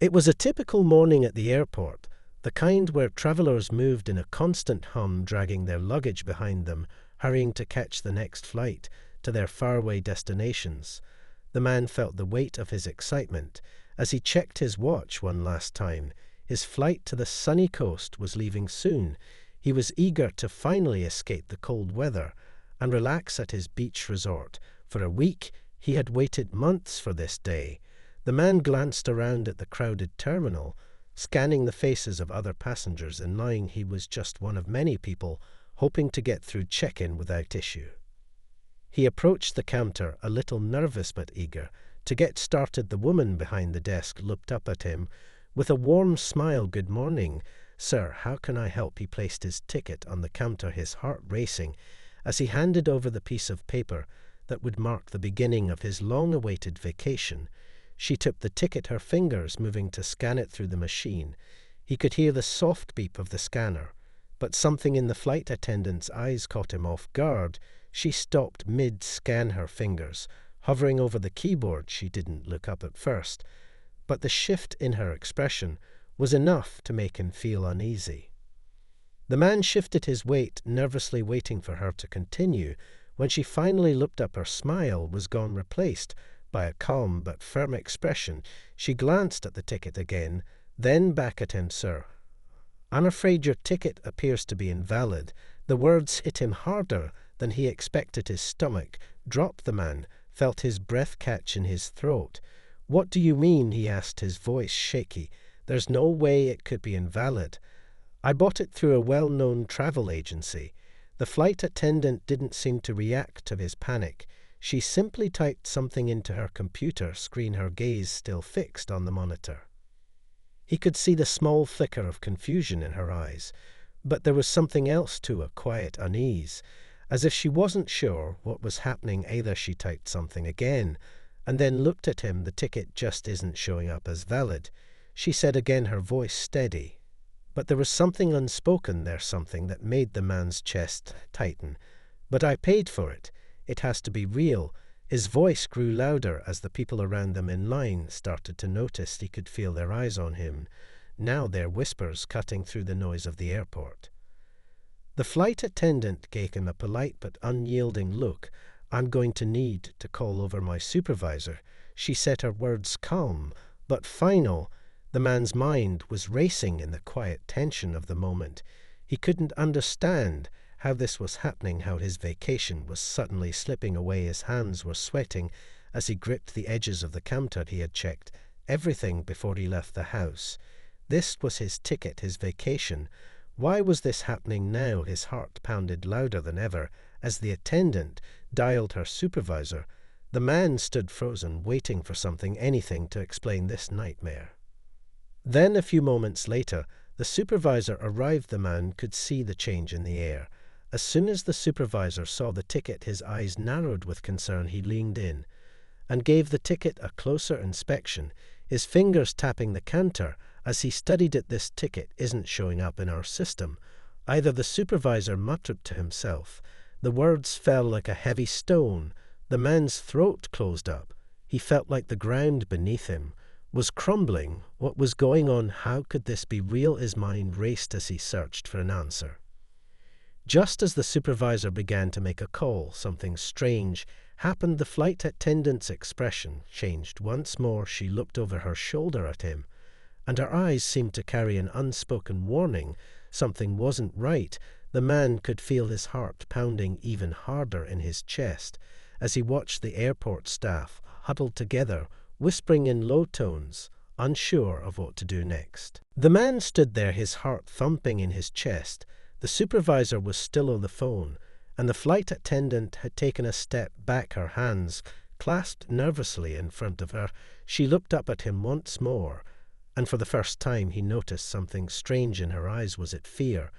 It was a typical morning at the airport, the kind where travelers moved in a constant hum, dragging their luggage behind them, hurrying to catch the next flight to their faraway destinations. The man felt the weight of his excitement as he checked his watch one last time. His flight to the sunny coast was leaving soon. He was eager to finally escape the cold weather and relax at his beach resort. For a week, he had waited months for this day. The man glanced around at the crowded terminal, scanning the faces of other passengers and knowing he was just one of many people hoping to get through check-in without issue. He approached the counter, a little nervous but eager. To get started, the woman behind the desk looked up at him with a warm smile. "Good morning, sir. How can I help?" He placed his ticket on the counter, his heart racing, as he handed over the piece of paper that would mark the beginning of his long-awaited vacation. She took the ticket, her fingers moving to scan it through the machine. He could hear the soft beep of the scanner, but something in the flight attendant's eyes caught him off guard. She stopped mid-scan, her fingers hovering over the keyboard. She didn't look up at first, but the shift in her expression was enough to make him feel uneasy. The man shifted his weight, nervously waiting for her to continue. When she finally looked up, her smile was gone, replaced by a calm but firm expression. She glanced at the ticket again, then back at him. "Sir, I'm afraid your ticket appears to be invalid." The words hit him harder than he expected. His stomach dropped. The man felt his breath catch in his throat. "What do you mean?" he asked, his voice shaky. "There's no way it could be invalid. I bought it through a well-known travel agency." The flight attendant didn't seem to react to his panic. She simply typed something into her computer screen, her gaze still fixed on the monitor. He could see the small flicker of confusion in her eyes, but there was something else too, a quiet unease, as if she wasn't sure what was happening. Either she typed something again and then looked at him. "The ticket just isn't showing up as valid," she said again, her voice steady. But there was something unspoken there, something that made the man's chest tighten. "But I paid for it. It has to be real." His voice grew louder as the people around them in line started to notice. He could feel their eyes on him, now their whispers cutting through the noise of the airport. The flight attendant gave him a polite but unyielding look. "I'm going to need to call over my supervisor." She said, her words calm but final. The man's mind was racing in the quiet tension of the moment. He couldn't understand how this was happening, how his vacation was suddenly slipping away. His hands were sweating as he gripped the edges of the counter. He had checked everything before he left the house. This was his ticket, his vacation. Why was this happening now? His heart pounded louder than ever as the attendant dialed her supervisor. The man stood frozen, waiting for something, anything, to explain this nightmare. Then, a few moments later, the supervisor arrived. The man could see the change in the air. As soon as the supervisor saw the ticket, his eyes narrowed with concern. He leaned in and gave the ticket a closer inspection, his fingers tapping the counter as he studied it. "This ticket isn't showing up in our system either," the supervisor muttered to himself. The words fell like a heavy stone. The man's throat closed up. He felt like the ground beneath him was crumbling. What was going on? How could this be real? His mind raced as he searched for an answer. Just as the supervisor began to make a call, something strange happened. The flight attendant's expression changed once more. She looked over her shoulder at him, and her eyes seemed to carry an unspoken warning. Something wasn't right. The man could feel his heart pounding even harder in his chest as he watched the airport staff huddled together, whispering in low tones, unsure of what to do next. The man stood there, his heart thumping in his chest. The supervisor was still on the phone, and the flight attendant had taken a step back, her hands clasped nervously in front of her. She looked up at him once more, and for the first time he noticed something strange in her eyes. Was it fear,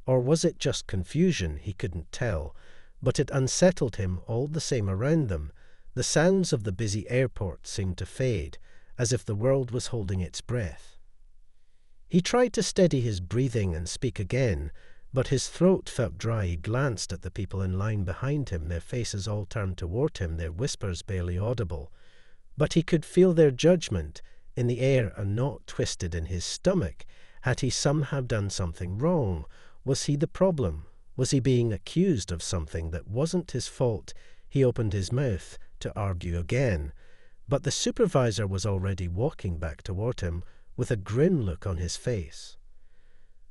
or was it just confusion? He couldn't tell, but it unsettled him all the same. Around them, the sounds of the busy airport seemed to fade, as if the world was holding its breath. He tried to steady his breathing and speak again, but his throat felt dry. He glanced at the people in line behind him, their faces all turned toward him, their whispers barely audible. But he could feel their judgment in the air, a knot twisted in his stomach. Had he somehow done something wrong? Was he the problem? Was he being accused of something that wasn't his fault? He opened his mouth to argue again, but the supervisor was already walking back toward him with a grim look on his face.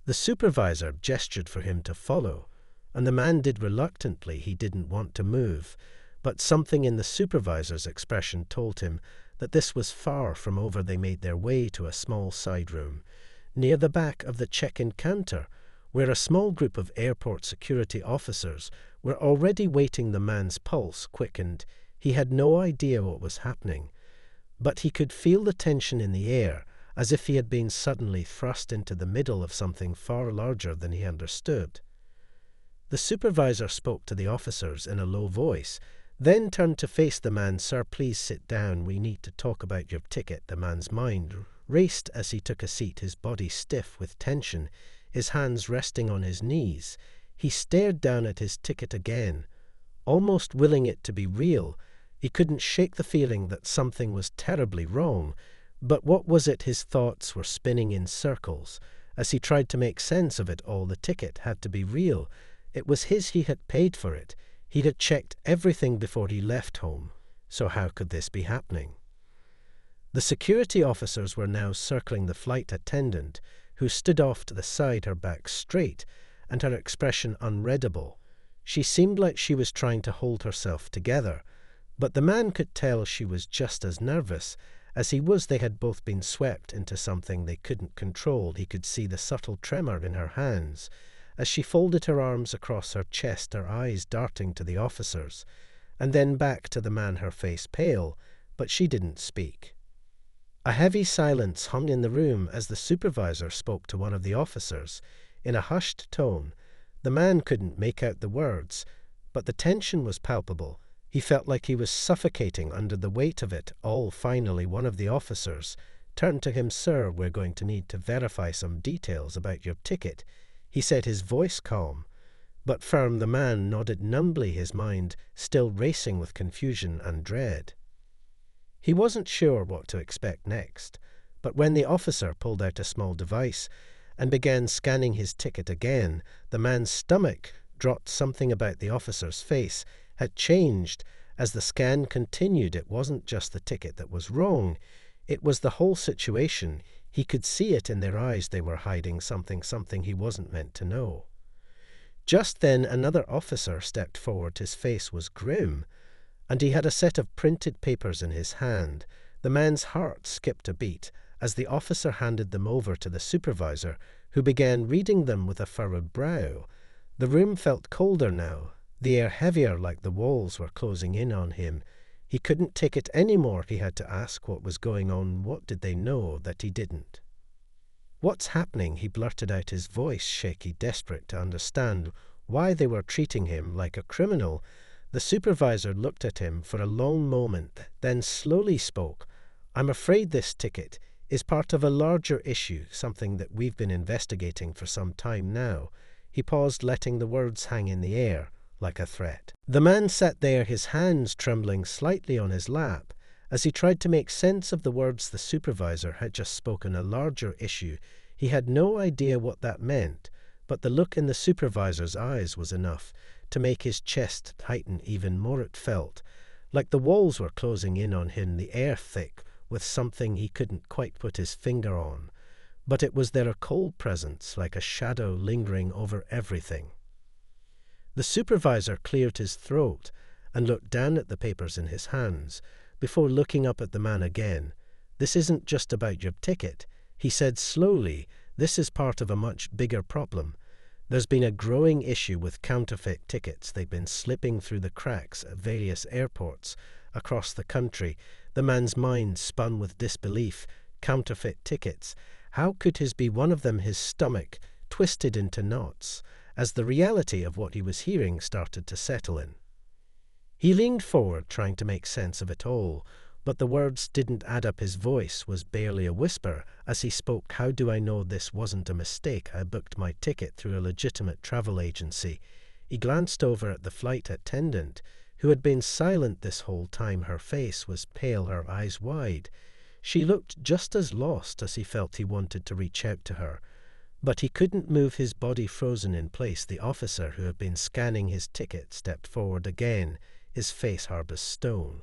The supervisor gestured for him to follow, and the man did reluctantly. He didn't want to move, but something in the supervisor's expression told him that this was far from over. They made their way to a small side room near the back of the check-in counter, where a small group of airport security officers were already waiting. The man's pulse quickened. He had no idea what was happening, but he could feel the tension in the air, as if he had been suddenly thrust into the middle of something far larger than he understood. The supervisor spoke to the officers in a low voice, then turned to face the man. "Sir, please sit down. We need to talk about your ticket." The man's mind raced as he took a seat, his body stiff with tension, his hands resting on his knees. He stared down at his ticket again, almost willing it to be real. He couldn't shake the feeling that something was terribly wrong. But what was it? His thoughts were spinning in circles as he tried to make sense of it all. The ticket had to be real. It was his. He had paid for it. He had checked everything before he left home. So how could this be happening? The security officers were now circling the flight attendant, who stood off to the side, her back straight and her expression unreadable. She seemed like she was trying to hold herself together, but the man could tell she was just as nervous as he was. They had both been swept into something they couldn't control. He could see the subtle tremor in her hands as she folded her arms across her chest, her eyes darting to the officers, and then back to the man, her face pale, but she didn't speak. A heavy silence hung in the room as the supervisor spoke to one of the officers in a hushed tone. The man couldn't make out the words, but the tension was palpable. He felt like he was suffocating under the weight of it all. Finally, one of the officers turned to him. "Sir, we're going to need to verify some details about your ticket," he said, his voice calm but firm. The man nodded numbly, his mind still racing with confusion and dread. He wasn't sure what to expect next, but when the officer pulled out a small device and began scanning his ticket again, the man's stomach dropped. Something about the officer's face had changed as the scan continued. It wasn't just the ticket that was wrong. It was the whole situation. He could see it in their eyes. They were hiding something he wasn't meant to know. Just then another officer stepped forward. His face was grim, and he had a set of printed papers in his hand. The man's heart skipped a beat as the officer handed them over to the supervisor, who began reading them with a furrowed brow. The room felt colder now, the air heavier, like the walls were closing in on him. He couldn't take it anymore. He had to ask what was going on. What did they know that he didn't? "What's happening?" he blurted out, his voice shaky, desperate to understand why they were treating him like a criminal. The supervisor looked at him for a long moment, then slowly spoke. "I'm afraid this ticket is part of a larger issue, something that we've been investigating for some time now." He paused, letting the words hang in the air like a threat. The man sat there, his hands trembling slightly on his lap, as he tried to make sense of the words the supervisor had just spoken. A larger issue. He had no idea what that meant, but the look in the supervisor's eyes was enough to make his chest tighten even more. It felt like the walls were closing in on him, the air thick with something he couldn't quite put his finger on, but it was there, a cold presence, like a shadow lingering over everything. The supervisor cleared his throat and looked down at the papers in his hands before looking up at the man again. "This isn't just about your ticket," he said slowly. "This is part of a much bigger problem. There's been a growing issue with counterfeit tickets. They've been slipping through the cracks at various airports across the country." The man's mind spun with disbelief. Counterfeit tickets. How could his be one of them? His stomach twisted into knots as the reality of what he was hearing started to settle in. He leaned forward, trying to make sense of it all, but the words didn't add up. His voice was barely a whisper as he spoke. "How do I know this wasn't a mistake? I booked my ticket through a legitimate travel agency." He glanced over at the flight attendant, who had been silent this whole time. Her face was pale, her eyes wide. She looked just as lost as he felt. He wanted to reach out to her, but he couldn't move, his body frozen in place. The officer who had been scanning his ticket stepped forward again, his face hard as stone.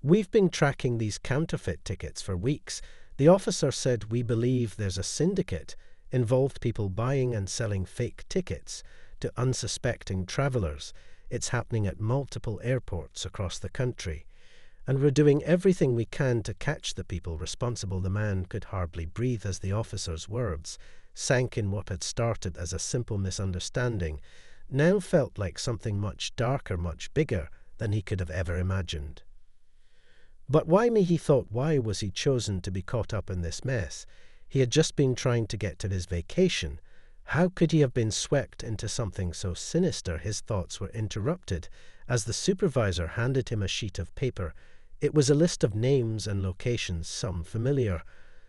"We've been tracking these counterfeit tickets for weeks," the officer said. "We believe there's a syndicate involved, people buying and selling fake tickets to unsuspecting travelers. It's happening at multiple airports across the country, and we're doing everything we can to catch the people responsible." The man could hardly breathe as the officer's words sank in. What had started as a simple misunderstanding now felt like something much darker, much bigger than he could have ever imagined. But why me, he thought. Why was he chosen to be caught up in this mess? He had just been trying to get to his vacation. How could he have been swept into something so sinister? His thoughts were interrupted as the supervisor handed him a sheet of paper. It was a list of names and locations, some familiar,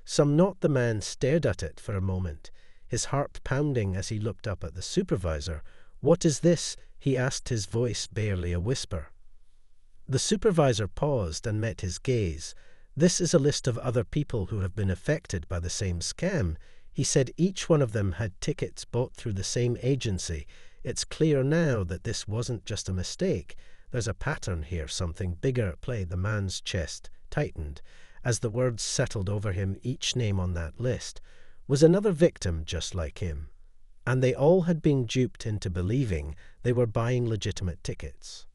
some not. The man stared at it for a moment, his heart pounding as he looked up at the supervisor. "What is this?" he asked, his voice barely a whisper. The supervisor paused and met his gaze. "This is a list of other people who have been affected by the same scam," he said. "Each one of them had tickets bought through the same agency. It's clear now that this wasn't just a mistake. There's a pattern here, something bigger at play." The man's chest tightened as the words settled over him. Each name on that list was another victim just like him, and they all had been duped into believing they were buying legitimate tickets.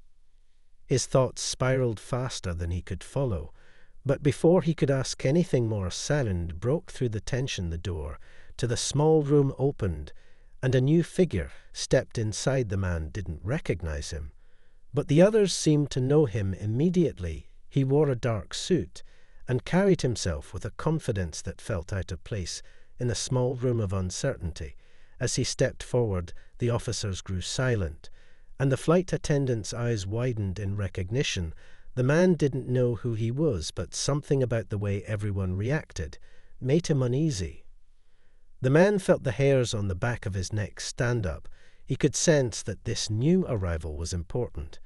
His thoughts spiraled faster than he could follow, but before he could ask anything more, sound broke through the tension. The door to the small room opened, and a new figure stepped inside. The man didn't recognize him, but the others seemed to know him immediately. He wore a dark suit and carried himself with a confidence that felt out of place in a small room of uncertainty. As he stepped forward, the officers grew silent, and the flight attendant's eyes widened in recognition. The man didn't know who he was, but something about the way everyone reacted made him uneasy. The man felt the hairs on the back of his neck stand up. He could sense that this new arrival was important,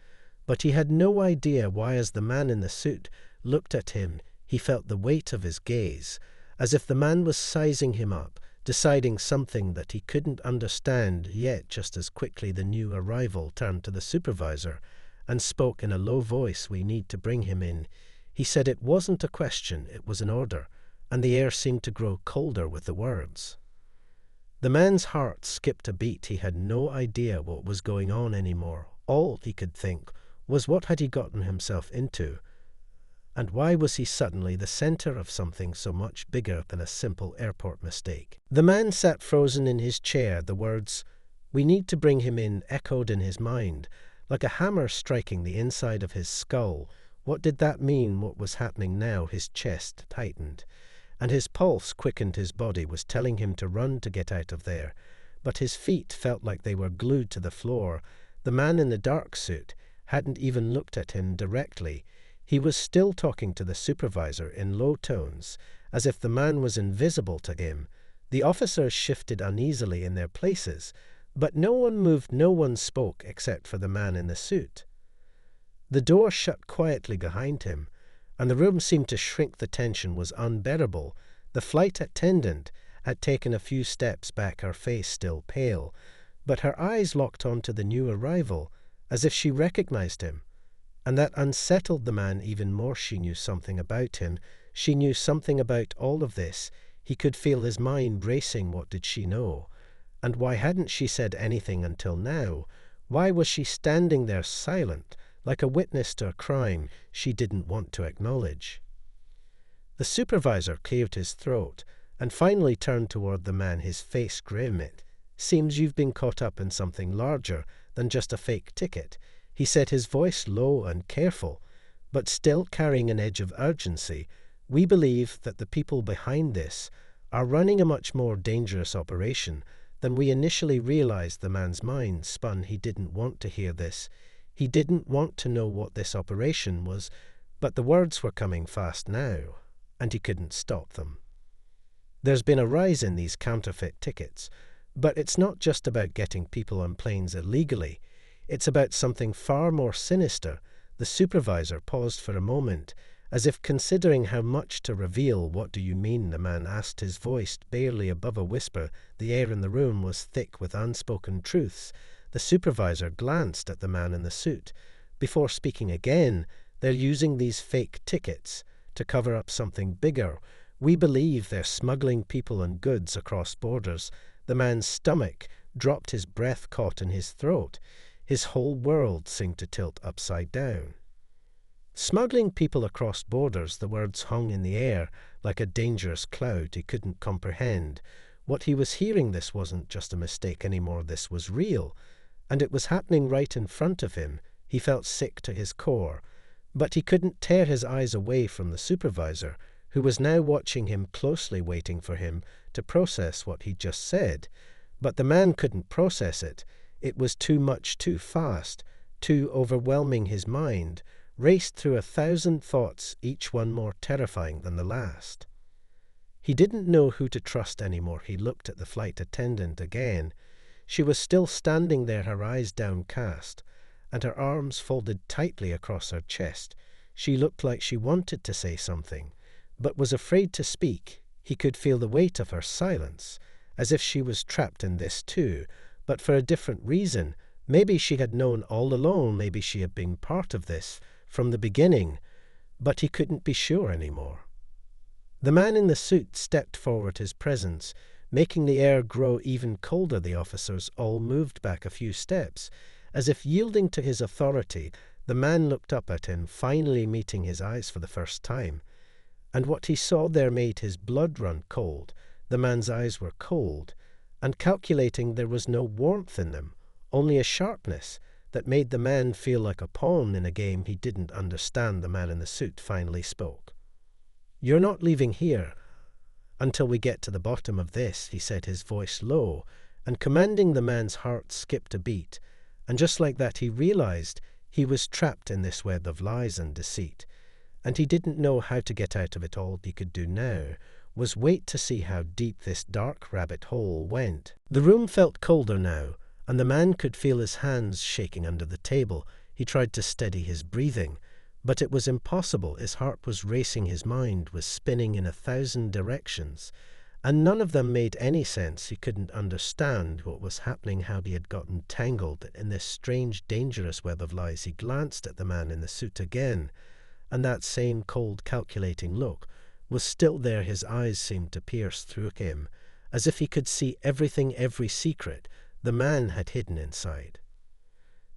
but he had no idea why. As the man in the suit looked at him, he felt the weight of his gaze, as if the man was sizing him up, deciding something that he couldn't understand yet. Just as quickly, the new arrival turned to the supervisor and spoke in a low voice. "We need to bring him in," he said. It wasn't a question, it was an order, and the air seemed to grow colder with the words. The man's heart skipped a beat. He had no idea what was going on anymore. All he could think was, what had he gotten himself into? And why was he suddenly the center of something so much bigger than a simple airport mistake? The man sat frozen in his chair. The words, "We need to bring him in," echoed in his mind, like a hammer striking the inside of his skull. What did that mean? What was happening now? His chest tightened, and his pulse quickened. His body was telling him to run, to get out of there, but his feet felt like they were glued to the floor. The man in the dark suit hadn't even looked at him directly. He was still talking to the supervisor in low tones, as if the man was invisible to him. The officers shifted uneasily in their places, but no one moved, no one spoke except for the man in the suit. The door shut quietly behind him, and the room seemed to shrink. The tension was unbearable. The flight attendant had taken a few steps back, her face still pale, but her eyes locked onto the new arrival, as if she recognized him. And that unsettled the man even more. She knew something about him. She knew something about all of this. He could feel his mind racing. What did she know? And why hadn't she said anything until now? Why was she standing there silent, like a witness to a crime she didn't want to acknowledge? The supervisor cleared his throat and finally turned toward the man, his face grim. "It seems you've been caught up in something larger than just a fake ticket," he said, his voice low and careful, but still carrying an edge of urgency. "We believe that the people behind this are running a much more dangerous operation than we initially realized." The man's mind spun. He didn't want to hear this. He didn't want to know what this operation was, but the words were coming fast now, and he couldn't stop them. "There's been a rise in these counterfeit tickets, but it's not just about getting people on planes illegally. It's about something far more sinister." The supervisor paused for a moment As if considering how much to reveal. "What do you mean?" the man asked, his voice barely above a whisper. The air in the room was thick with unspoken truths. The supervisor glanced at the man in the suit. Before speaking again, "They're using these fake tickets to cover up something bigger. We believe they're smuggling people and goods across borders." The man's stomach dropped, his breath caught in his throat. His whole world seemed to tilt upside down. Smuggling people across borders, the words hung in the air like a dangerous cloud he couldn't comprehend. What he was hearing, this wasn't just a mistake anymore, this was real. And it was happening right in front of him. He felt sick to his core. But he couldn't tear his eyes away from the supervisor, who was now watching him closely, waiting for him to process what he'd just said. But the man couldn't process it. It was too much, too fast, too overwhelming. His mind raced through 1,000 thoughts, each one more terrifying than the last. He didn't know who to trust anymore. He looked at the flight attendant again. She was still standing there, her eyes downcast, and her arms folded tightly across her chest. She looked like she wanted to say something, but was afraid to speak. He could feel the weight of her silence, as if she was trapped in this too, but for a different reason. Maybe she had known all along, maybe she had been part of this from the beginning, but he couldn't be sure anymore. The man in the suit stepped forward, his presence making the air grow even colder. The officers all moved back a few steps, as if yielding to his authority. The man looked up at him, finally meeting his eyes for the first time, and what he saw there made his blood run cold. The man's eyes were cold and calculating. There was no warmth in them, only a sharpness that made the man feel like a pawn in a game he didn't understand. The man in the suit finally spoke. "You're not leaving here until we get to the bottom of this," he said, his voice low and commanding. The man's heart skipped a beat, and just like that he realized he was trapped in this web of lies and deceit, and he didn't know how to get out of it. All he could do now was wait to see how deep this dark rabbit hole went. The room felt colder now, and the man could feel his hands shaking under the table. He tried to steady his breathing, but it was impossible. His heart was racing, his mind was spinning in 1,000 directions, and none of them made any sense. He couldn't understand what was happening, how he had gotten tangled in this strange, dangerous web of lies. He glanced at the man in the suit again, and that same cold, calculating look was still there. His eyes seemed to pierce through him, as if he could see everything, every secret the man had hidden inside.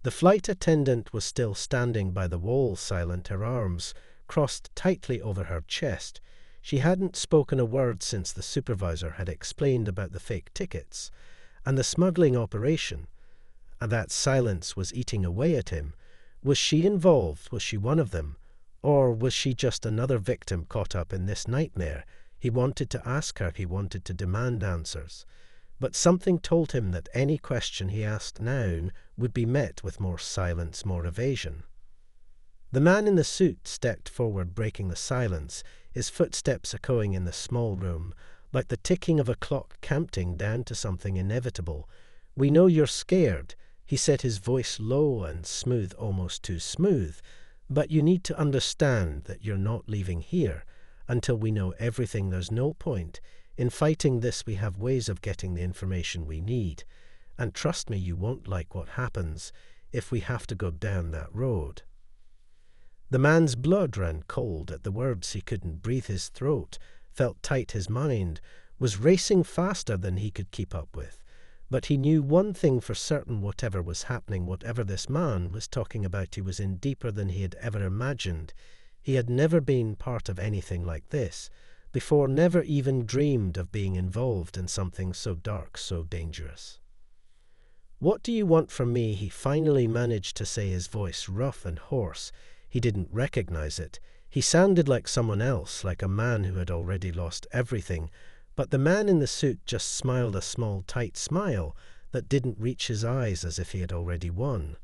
The flight attendant was still standing by the wall, silent, her arms crossed tightly over her chest. She hadn't spoken a word since the supervisor had explained about the fake tickets and the smuggling operation, and that silence was eating away at him. Was she involved? Was she one of them? Or was she just another victim caught up in this nightmare? He wanted to ask her, he wanted to demand answers, but something told him that any question he asked now would be met with more silence, more evasion. The man in the suit stepped forward, breaking the silence, his footsteps echoing in the small room, like the ticking of a clock counting down to something inevitable. "We know you're scared," he said, his voice low and smooth, almost too smooth, "but you need to understand that you're not leaving here until we know everything. There's no point in fighting this. We have ways of getting the information we need, and trust me, you won't like what happens if we have to go down that road." The man's blood ran cold at the words. He couldn't breathe. His throat felt tight. His mind was racing faster than he could keep up with. But he knew one thing for certain: whatever was happening, whatever this man was talking about, he was in deeper than he had ever imagined. He had never been part of anything like this before, never even dreamed of being involved in something so dark, so dangerous. "What do you want from me?" he finally managed to say, his voice rough and hoarse. He didn't recognize it. He sounded like someone else, like a man who had already lost everything. But the man in the suit just smiled, a small, tight smile that didn't reach his eyes, as if he had already won.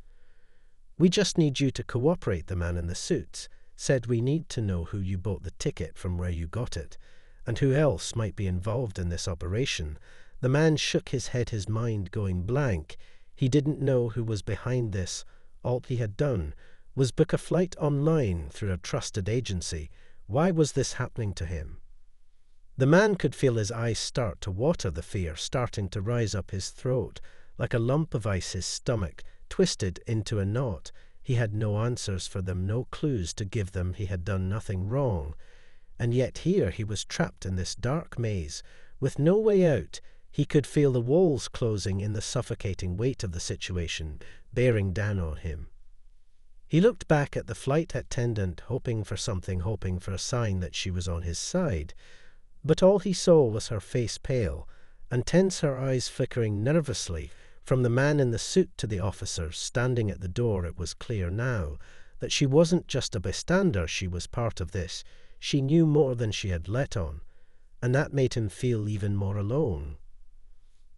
"We just need you to cooperate," the man in the suit said. "We need to know who you bought the ticket from, where you got it, and who else might be involved in this operation." The man shook his head, his mind going blank. He didn't know who was behind this. All he had done was book a flight online through a trusted agency, Why was this happening to him? The man could feel his eyes start to water, the fear starting to rise up his throat, like a lump of ice, his stomach twisted into a knot. He had no answers for them, no clues to give them. He had done nothing wrong. And yet here he was trapped in this dark maze, with no way out. He could feel the walls closing in the suffocating weight of the situation, bearing down on him. He looked back at the flight attendant, hoping for something, hoping for a sign that she was on his side. But all he saw was her face pale and tense, her eyes flickering nervously. From the man in the suit to the officer standing at the door, it was clear now that she wasn't just a bystander, she was part of this. She knew more than she had let on, and that made him feel even more alone.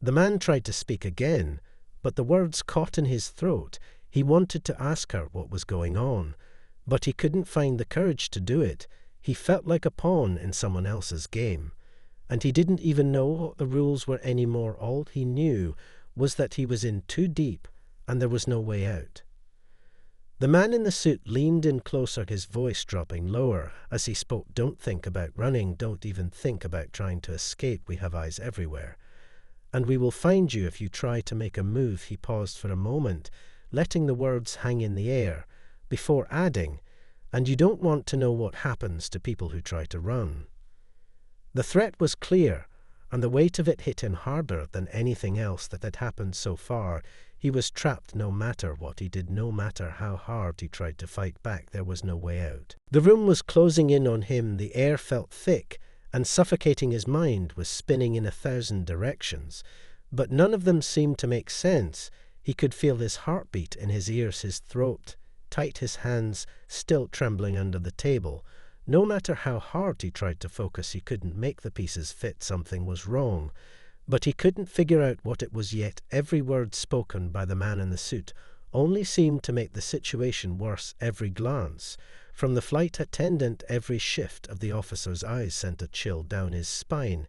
The man tried to speak again, but the words caught in his throat. He wanted to ask her what was going on, but he couldn't find the courage to do it. He felt like a pawn in someone else's game, and he didn't even know what the rules were anymore. All he knew was that he was in too deep, and there was no way out. The man in the suit leaned in closer, his voice dropping lower as he spoke. Don't think about running. Don't even think about trying to escape. We have eyes everywhere, and we will find you if you try to make a move. He paused for a moment, letting the words hang in the air, before adding, and you don't want to know what happens to people who try to run. The threat was clear, and the weight of it hit him harder than anything else that had happened so far. He was trapped. No matter what he did, no matter how hard he tried to fight back, there was no way out. The room was closing in on him. The air felt thick and suffocating. His mind was spinning in 1,000 directions, but none of them seemed to make sense. He could feel his heartbeat in his ears, his throat tight, his hands still trembling under the table. No matter how hard he tried to focus, he couldn't make the pieces fit. Something was wrong, but he couldn't figure out what it was yet. Every word spoken by the man in the suit only seemed to make the situation worse. Every glance from the flight attendant, every shift of the officer's eyes sent a chill down his spine.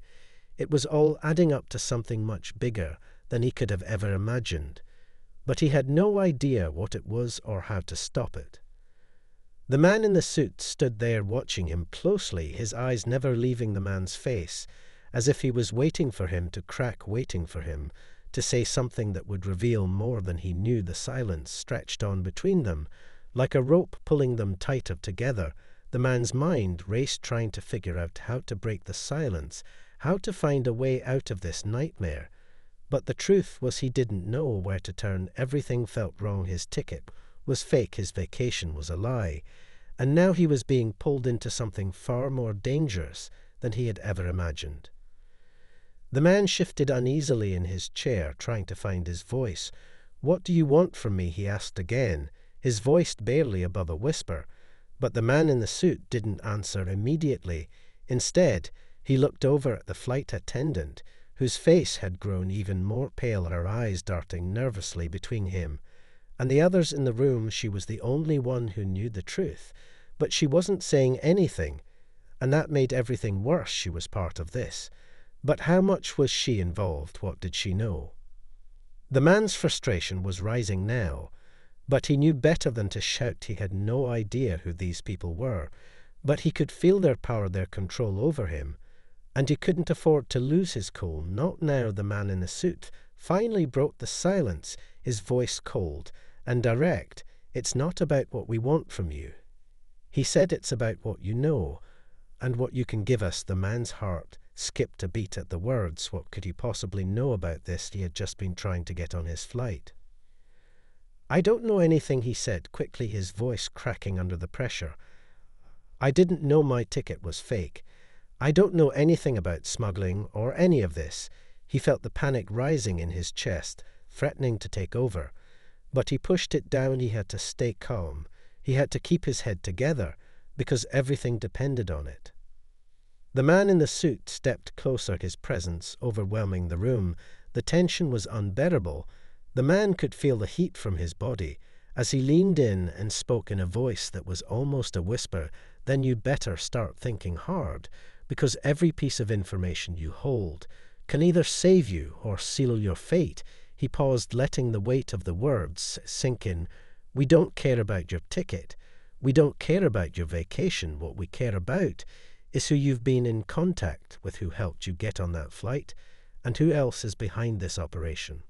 It was all adding up to something much bigger than he could have ever imagined, but he had no idea what it was or how to stop it. The man in the suit stood there watching him closely, his eyes never leaving the man's face, as if he was waiting for him to crack, waiting for him to say something that would reveal more than he knew. The silence stretched on between them, like a rope pulling them tighter together. The man's mind raced, trying to figure out how to break the silence, how to find a way out of this nightmare. But the truth was, he didn't know where to turn. Everything felt wrong. His ticket was fake, his vacation was a lie, and now he was being pulled into something far more dangerous than he had ever imagined. The man shifted uneasily in his chair, trying to find his voice. "What do you want from me?" he asked again, his voice barely above a whisper. But the man in the suit didn't answer immediately. Instead, he looked over at the flight attendant, whose face had grown even more pale, her eyes darting nervously between him and the others in the room. She was the only one who knew the truth, but she wasn't saying anything, and that made everything worse. She was part of this, but how much was she involved? What did she know? The man's frustration was rising now, but he knew better than to shout. He had no idea who these people were, but he could feel their power, their control over him, and he couldn't afford to lose his cool. Not now. The man in the suit finally broke the silence, his voice cold and direct. "It's not about what we want from you," he said. "It's about what you know and what you can give us." The man's heart skipped a beat at the words. What could he possibly know about this? He had just been trying to get on his flight. "I don't know anything," he said quickly, his voice cracking under the pressure. "I didn't know my ticket was fake. I don't know anything about smuggling or any of this." He felt the panic rising in his chest, threatening to take over, but he pushed it down. He had to stay calm. He had to keep his head together, because everything depended on it. The man in the suit stepped closer, his presence overwhelming the room. The tension was unbearable. The man could feel the heat from his body as he leaned in and spoke in a voice that was almost a whisper. "Then you better start thinking hard, because every piece of information you hold can either save you or seal your fate." He paused, letting the weight of the words sink in. "We don't care about your ticket. We don't care about your vacation. What we care about is who you've been in contact with, who helped you get on that flight, and who else is behind this operation.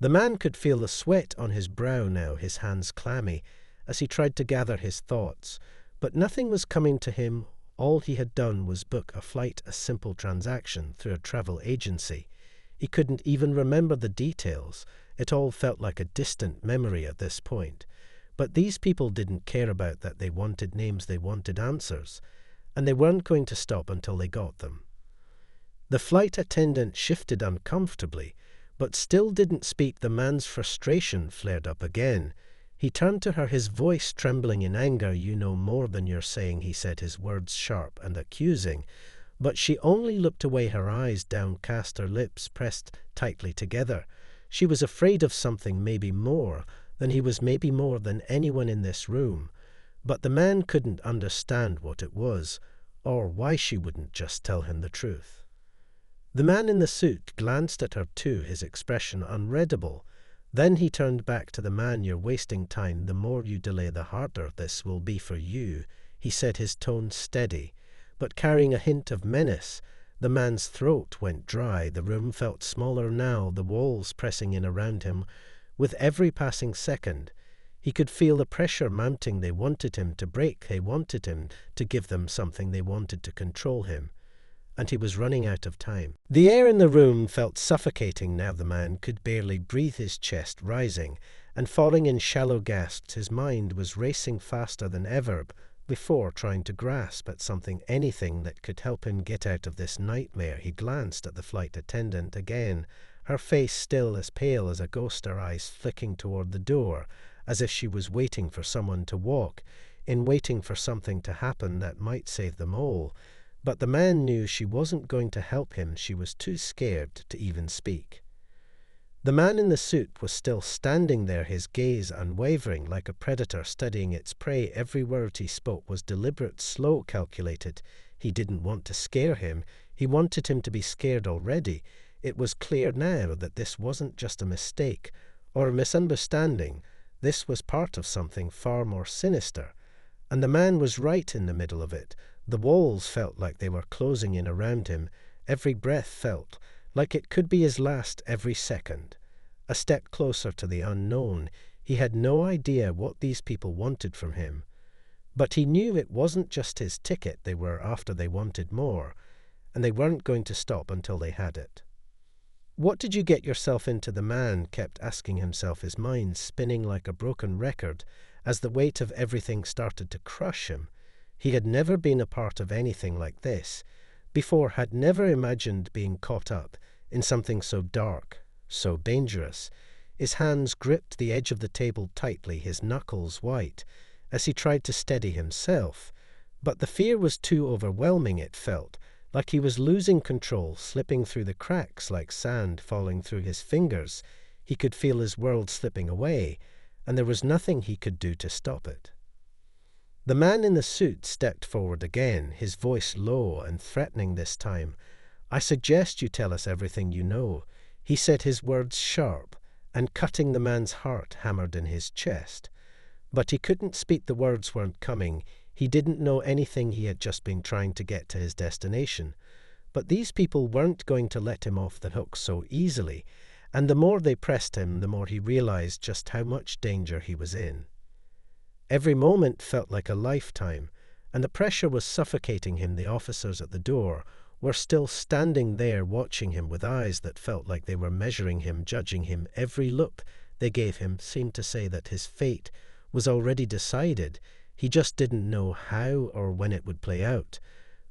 The man could feel the sweat on his brow now, his hands clammy, as he tried to gather his thoughts, but nothing was coming to him. All he had done was book a flight, a simple transaction, through a travel agency. He couldn't even remember the details. It all felt like a distant memory at this point. But these people didn't care about that. They wanted names, they wanted answers, and they weren't going to stop until they got them. The flight attendant shifted uncomfortably, but still didn't speak. The man's frustration flared up again. He turned to her, his voice trembling in anger. "You know more than you're saying," he said, his words sharp and accusing. But she only looked away, her eyes downcast, her lips pressed tightly together. She was afraid of something, maybe more than he was, maybe more than anyone in this room. But the man couldn't understand what it was, or why she wouldn't just tell him the truth. The man in the suit glanced at her too, his expression unreadable. Then he turned back to the man. "You're wasting time. The more you delay, the harder this will be for you," he said, his tone steady, but carrying a hint of menace. The man's throat went dry. The room felt smaller now, the walls pressing in around him with every passing second. He could feel the pressure mounting. They wanted him to break. They wanted him to give them something. They wanted to control him. And he was running out of time. The air in the room felt suffocating now. The man could barely breathe, his chest rising and falling in shallow gasps. His mind was racing faster than ever before, trying to grasp at something, anything that could help him get out of this nightmare. He glanced at the flight attendant again, her face still as pale as a ghost, her eyes flicking toward the door, as if she was waiting for someone to walk in, waiting for something to happen that might save them all. But the man knew she wasn't going to help him. She was too scared to even speak. The man in the suit was still standing there, his gaze unwavering, like a predator studying its prey. Every word he spoke was deliberate, slow, calculated. He didn't want to scare him. He wanted him to be scared already. It was clear now that this wasn't just a mistake or a misunderstanding. This was part of something far more sinister. And the man was right in the middle of it. The walls felt like they were closing in around him. Every breath felt like it could be his last, every second. A step closer to the unknown. He had no idea what these people wanted from him. But he knew it wasn't just his ticket they were after. They wanted more, and they weren't going to stop until they had it. "What did you get yourself into?" the man kept asking himself, his mind spinning like a broken record as the weight of everything started to crush him. He had never been a part of anything like this before, had never imagined being caught up in something so dark, so dangerous. His hands gripped the edge of the table tightly, his knuckles white, as he tried to steady himself. But the fear was too overwhelming. It felt like he was losing control, slipping through the cracks like sand falling through his fingers. He could feel his world slipping away, and there was nothing he could do to stop it. The man in the suit stepped forward again, his voice low and threatening this time. "I suggest you tell us everything you know," he said, his words sharp and cutting. The man's heart hammered in his chest. But he couldn't speak. The words weren't coming. He didn't know anything. He had just been trying to get to his destination. But these people weren't going to let him off the hook so easily, and the more they pressed him, the more he realized just how much danger he was in. Every moment felt like a lifetime, and the pressure was suffocating him. The officers at the door were still standing there watching him with eyes that felt like they were measuring him, judging him. Every look they gave him seemed to say that his fate was already decided. He just didn't know how or when it would play out.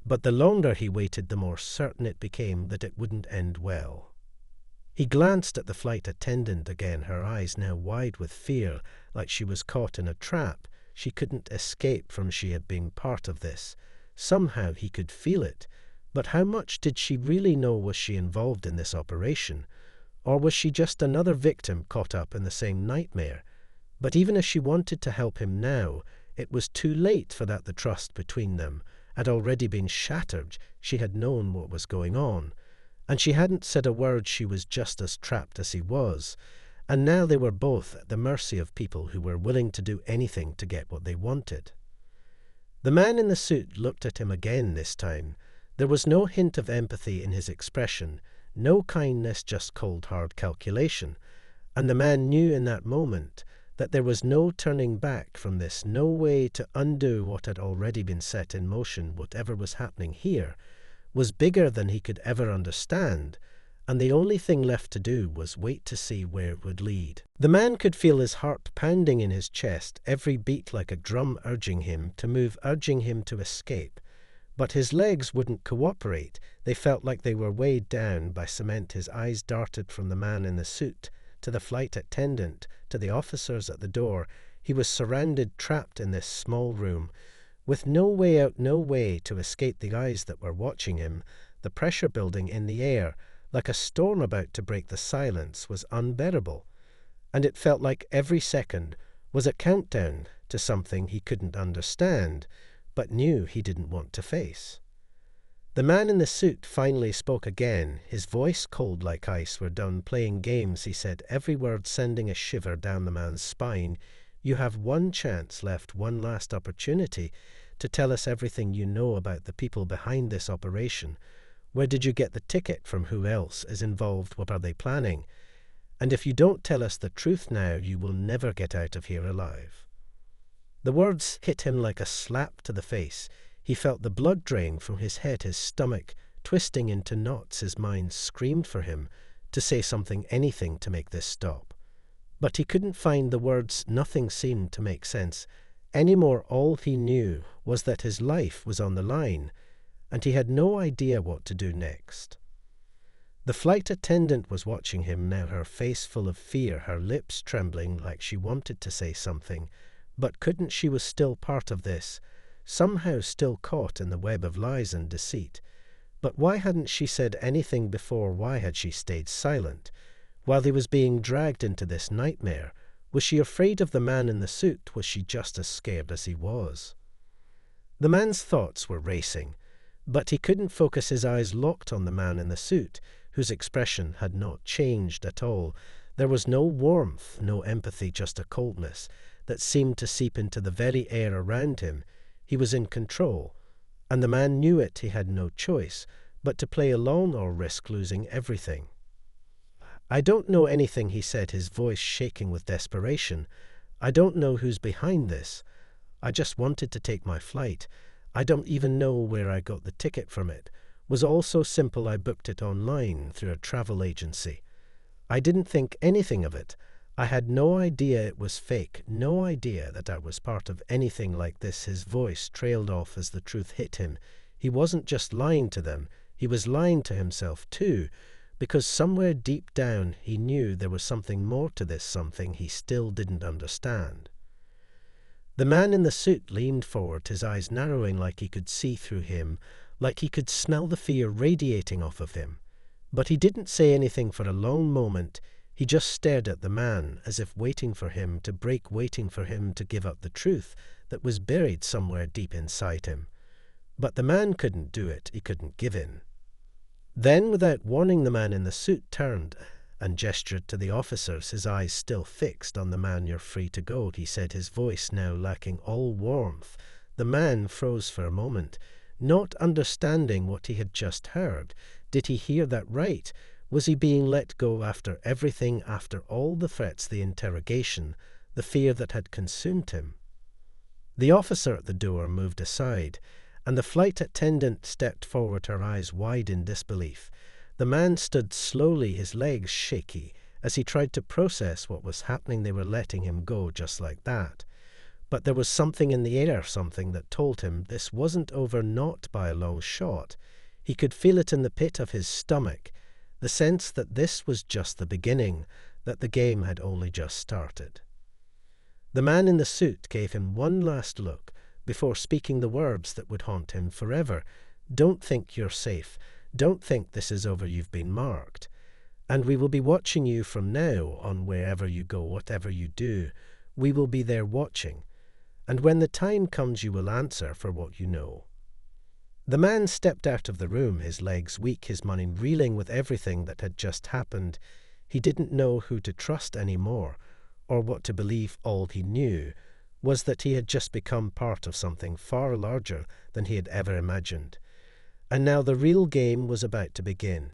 But the longer he waited, the more certain it became that it wouldn't end well. He glanced at the flight attendant again, her eyes now wide with fear, like she was caught in a trap. She couldn't escape from she had been part of this. Somehow he could feel it. But how much did she really know? Was she involved in this operation? Or was she just another victim caught up in the same nightmare? But even as she wanted to help him now, it was too late for that. The trust between them had already been shattered. She had known what was going on, and she hadn't said a word. She was just as trapped as he was, and now they were both at the mercy of people who were willing to do anything to get what they wanted. The man in the suit looked at him again this time. There was no hint of empathy in his expression, no kindness, just cold hard calculation, and the man knew in that moment that there was no turning back from this, no way to undo what had already been set in motion. Whatever was happening here was bigger than he could ever understand, and the only thing left to do was wait to see where it would lead. The man could feel his heart pounding in his chest, every beat like a drum urging him to move, urging him to escape. But his legs wouldn't cooperate. They felt like they were weighed down by cement. His eyes darted from the man in the suit to the flight attendant, to the officers at the door. He was surrounded, trapped in this small room, with no way out, no way to escape the eyes that were watching him. The pressure building in the air, like a storm about to break the silence, was unbearable, and it felt like every second was a countdown to something he couldn't understand, but knew he didn't want to face. The man in the suit finally spoke again, his voice cold like ice. "We're done playing games," he said, every word sending a shiver down the man's spine. "You have one chance left, one last opportunity to tell us everything you know about the people behind this operation. Where did you get the ticket from? Who else is involved? What are they planning? And if you don't tell us the truth now, you will never get out of here alive." The words hit him like a slap to the face. He felt the blood drain from his head, his stomach twisting into knots. His mind screamed for him to say something, anything to make this stop. But he couldn't find the words. Nothing seemed to make sense anymore. All he knew was that his life was on the line, and he had no idea what to do next. The flight attendant was watching him now, her face full of fear, her lips trembling like she wanted to say something, but couldn't. She was still part of this, somehow still caught in the web of lies and deceit. But why hadn't she said anything before? Why had she stayed silent while he was being dragged into this nightmare? Was she afraid of the man in the suit? Was she just as scared as he was? The man's thoughts were racing, but he couldn't focus. His eyes locked on the man in the suit, whose expression had not changed at all. There was no warmth, no empathy, just a coldness that seemed to seep into the very air around him. He was in control, and the man knew it. He had no choice but to play along or risk losing everything. "I don't know anything," he said, his voice shaking with desperation. "I don't know who's behind this. I just wanted to take my flight. I don't even know where I got the ticket from. It was all so simple. I booked it online through a travel agency. I didn't think anything of it. I had no idea it was fake, no idea that I was part of anything like this." His voice trailed off as the truth hit him. He wasn't just lying to them, he was lying to himself too, because somewhere deep down he knew there was something more to this, something he still didn't understand. The man in the suit leaned forward, his eyes narrowing like he could see through him, like he could smell the fear radiating off of him. But he didn't say anything for a long moment. He just stared at the man, as if waiting for him to break, waiting for him to give up the truth that was buried somewhere deep inside him. But the man couldn't do it. He couldn't give in. Then, without warning, the man in the suit turned and gestured to the officers, his eyes still fixed on the man. "You're free to go," he said, his voice now lacking all warmth. The man froze for a moment, not understanding what he had just heard. Did he hear that right? Was he being let go after everything, after all the threats, the interrogation, the fear that had consumed him? The officer at the door moved aside, and the flight attendant stepped forward, her eyes wide in disbelief. The man stood slowly, his legs shaky, as he tried to process what was happening. They were letting him go just like that. But there was something in the air, something that told him this wasn't over, not by a long shot. He could feel it in the pit of his stomach, the sense that this was just the beginning, that the game had only just started. The man in the suit gave him one last look before speaking the words that would haunt him forever. "Don't think you're safe. Don't think this is over. You've been marked. And we will be watching you from now on. Wherever you go, whatever you do, we will be there watching. And when the time comes, you will answer for what you know." The man stepped out of the room, his legs weak, his mind reeling with everything that had just happened. He didn't know who to trust anymore, or what to believe. All he knew was that he had just become part of something far larger than he had ever imagined. And now the real game was about to begin.